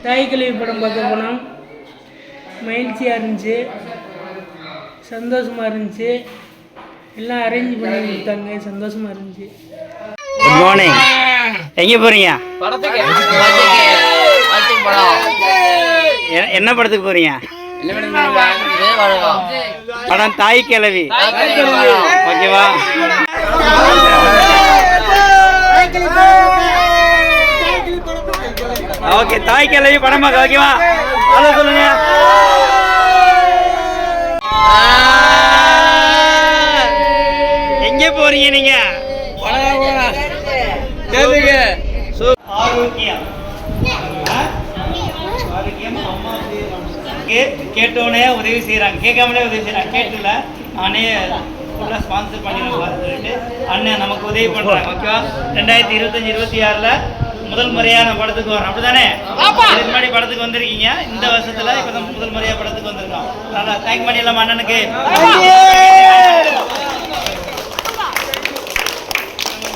தாய் கிழவி படம் பார்க்க போனோம். மகிழ்ச்சியாக இருந்துச்சு, சந்தோஷமாக இருந்துச்சு. எல்லாம் அரேஞ்ச் பண்ணி கொடுத்தாங்க, சந்தோஷமாக இருந்துச்சு. Good morning. எங்கே போகிறீங்க? என்ன படத்துக்கு போகிறீங்க? படம் தாய் கிழவி. ஓகேவா? ஓகே, தாய் கிழவி படம் பார்க்க. ஓகேவா? ஹலோ சொல்லுங்க. எங்கே போறீங்க நீங்க? ஆரோக்கியம் கேட்டோன்னே உதவி செய்கிறாங்க, கேட்காமலே உதவி செய்கிறாங்க. கேட்டுல நானே ஃபுல்லாக ஸ்பான்சர் பண்ணிட்டு அண்ணன் நமக்கு உதவி பண்ணுறாங்க. ஓகேவா? 2025-26 முதல் முறையாக நம்ம படத்துக்கு வரோம். அப்படி தானே? இதுக்கு முன்னாடி படத்துக்கு வந்திருக்கீங்க. இந்த வருஷத்தில் இப்போ தான் முதல் முறையாக படத்துக்கு வந்திருக்கோம். நல்லா தேங்க் பண்ணிடலாமா அண்ணனுக்கு?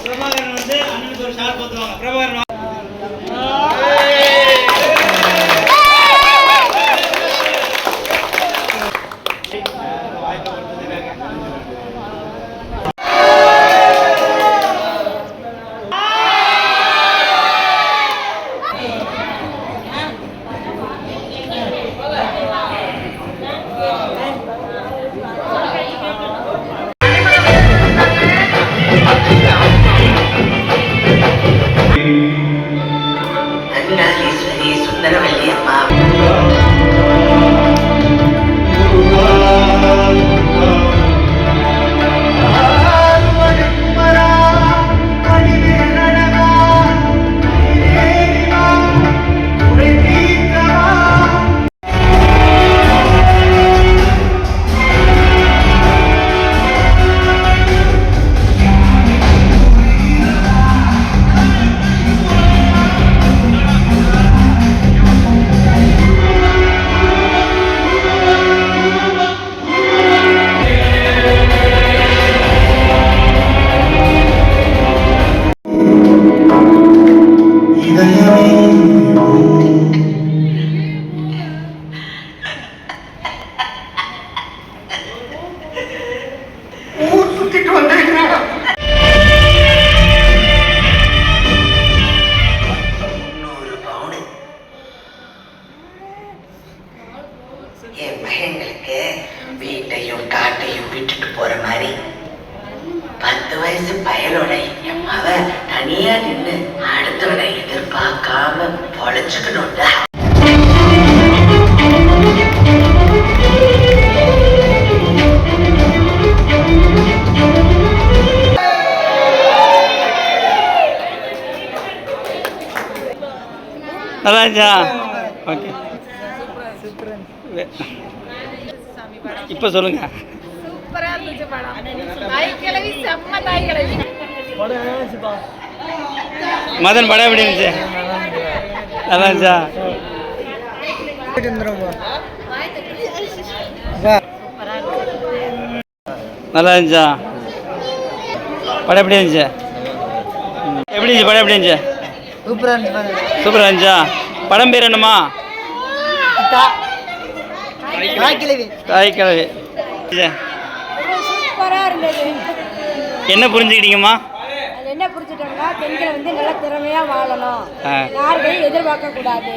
பிரபாகரன் வந்து அண்ணனுக்கு ஒரு ஷார்ட் பார்த்துருவாங்க. பிரபாகரன் என் பையங்களுக்கு வீட்டையும் காட்டையும் விட்டுட்டு போற மாதிரி 10 வயசு பையனோட என் மக தனியா நின்று அடுத்தவனை எதிர்பார்க்காம பொழைச்சுக்கணும்டா. நல்லா இருந்துச்சா? ஓகே, இப்போ சொல்லுங்க. மதன் படம் எப்படி இருந்துச்சு? நல்லா இருந்துச்சா? நல்லா இருந்துச்சா? படம் எப்படி இருந்துச்சு? எப்படி இருந்துச்சு படம்? எப்படி இருந்துச்சு? சூப்பராக இருந்துச்சா? படம் பேர் என்னம்மா? தாய் கிழவி. என்ன புரிஞ்சுக்கிட்டீங்கம்மா? என்ன புரிஞ்சுட்டோம்னா, பெண்களை வந்து நல்லா திறமையா வாழணும், யாரையும் எதிர்பார்க்க கூடாது.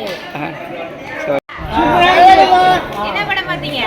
என்ன படம் பார்த்தீங்க?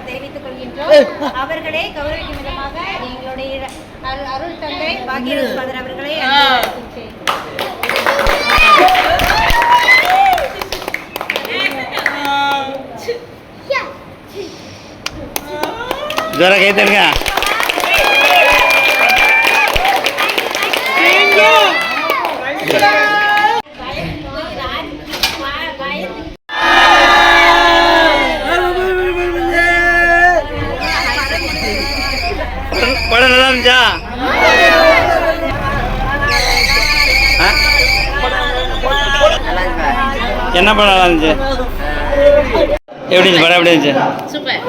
தெரிவித்துக் கொள்கின்றோம். அவர்களை கௌரவிக்கும் விதமாக எங்களுடைய அருள் தந்தை பாக்கியராஜ் அவர்களை ஜோரா கைத்தருங்க. என்ன படம் நல்லா இருந்துச்சு? எப்படி இருந்துச்சு படம்? எப்படி இருந்துச்சு? சூப்பர்.